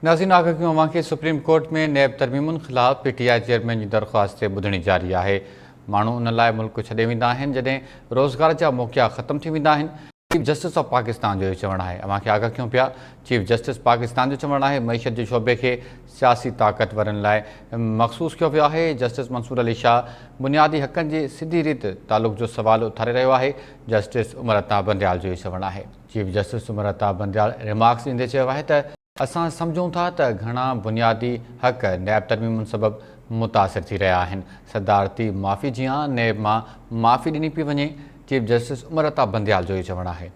नाज़रीन, आगाह अवां खे सुप्रीम कोर्ट में नैब तरमीमुनि ख़िलाफ़ पीटीआई चेयरमैन जी दरख़्वास्त ते ॿुधणी जारी आहे। माण्हू उन लाइ मुल्क छॾे वेंदा आहिनि जॾहिं रोज़गार जा मौक़िया ख़त्म थी वेंदा आहिनि। चीफ जस्टिस ऑफ पाकिस्तान जो चवणु आहे। अवां खे आगाह कयूं पिया। चीफ जस्टिस पाकिस्तान जो चवणु आहे मईशत जे शोबे खे सियासी ताक़तवरनि लाइ मख़सूस कयो वियो आहे। जस्टिस मंसूर अली शाह बुनियादी हक़नि जी सिधी रीति तालुक़ जो सुवाल उथारे रहियो आहे। जस्टिस उमर अता बंदयाल जो चवणु आहे। Chief justice Umar Ata Bandial remarks ॾींदे चयो आहे त असां सम्झूं था त घणा बुनियादी हक़ नैब तरमीमुनि सबबि मुतासिर थी रहिया आहिनि। सदारती माफ़ी जीअं नैब मां माफ़ी ॾिनी पई वञे। चीफ जस्टिस उमर अता बंदयाल जो चवणु आहे।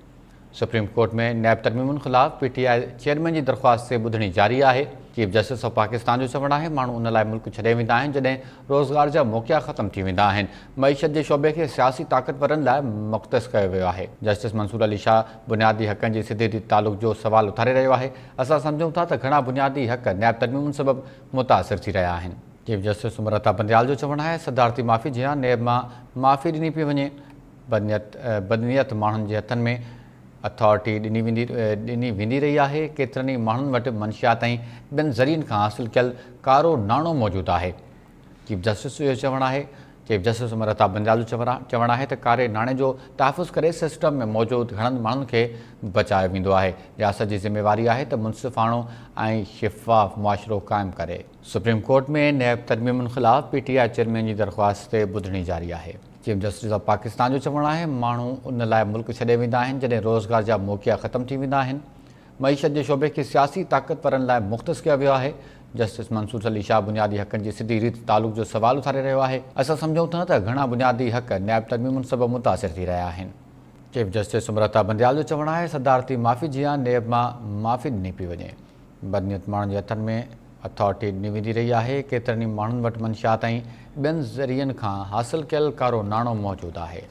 सुप्रीम कोर्ट में नैब तरमीमुनि ख़िलाफ़ पीटीआई चेयरमैन जी दरख़्वास्त ते ॿुधणी जारी आहे। चीफ जस्टिस ऑफ पाकिस्तान जो चवणु आहे माण्हू उन लाइ मुल्क छॾे वेंदा आहिनि जॾहिं रोज़गार जा मौक़िया ख़त्म थी वेंदा आहिनि। मईशत जे शोबे खे सियासी ताक़तवरनि लाइ मुख़्तस कयो वियो आहे। जस्टिस मंसूर अली शाह बुनियादी हक़नि जी सिधी रीति तालुक़ जो सुवाल उथारे रहियो आहे। असां सम्झूं था त घणा बुनियादी हक़ नैब तरमीमुनि सबबि मुतासिर थी रहिया आहिनि। चीफ जस्टिस उमर अता बंदयाल जो चवणु आहे सदारती माफ़ी जीअं नैब मां माफ़ी ॾिनी पई वञे। बदनीयत माण्हुनि जे हथनि में अथॉरिटी ॾिनी वेंदी रही आहे। केतिरनि ई माण्हुनि वटि मंशियात ऐं ॿियनि ज़रियनि खां हासिलु कयल कारो नाणो मौजूदु आहे। चीफ जस्टिस जो चवणु आहे। चीफ जस्टिस उमर अता बंदयाल जो चवणु आहे त कारे नाणे जो तहफ़ुज़ करे सिस्टम में मौजूदु घणनि माण्हुनि खे बचायो वेंदो आहे। रियासत जी ज़िम्मेवारी आहे त मुनसिफ़ाणो ऐं शिफ़ाफ़ मुआशिरो क़ाइमु करे। सुप्रीम कोर्ट में नैब तरमीमुनि ख़िलाफ़ पीटीआई चेयरमैन जी दरख़्वास्त ते ॿुधणी जारी आहे। चीफ जस्टिस ऑफ पाकिस्तान जो चवणु आहे माण्हू उन लाइ मुल्क छॾे वेंदा आहिनि जॾहिं रोज़गार जा मौक़िया ख़त्म थी वेंदा आहिनि। मईशत जे शोबे खे सियासी ताक़तवरनि लाइ मुख़्तस कयो वियो आहे। जस्टिस मंसूर अली शाह बुनियादी हक़नि जी सिधी रीति तालुक़ जो सुवाल उथारे रहियो आहे। असां सम्झूं था त घणा बुनियादी हक़ नैब तरमीमुनि सबबि मुतासिर थी रहिया आहिनि। चीफ जस्टिस उमर अता बंदयाल जो चवणु आहे सदारती माफ़ी जीअं नैब मां माफ़ी ॾिनी पई वञे। बदनीयत माण्हुनि जे हथनि में अथॉरिटी ॾिनी वेंदी रही आहे। केतिरनि ई माण्हुनि वटि मंशियात ऐं ॿियनि ज़रियनि खां हासिलु कयल कारो नाणो मौजूदु आहे।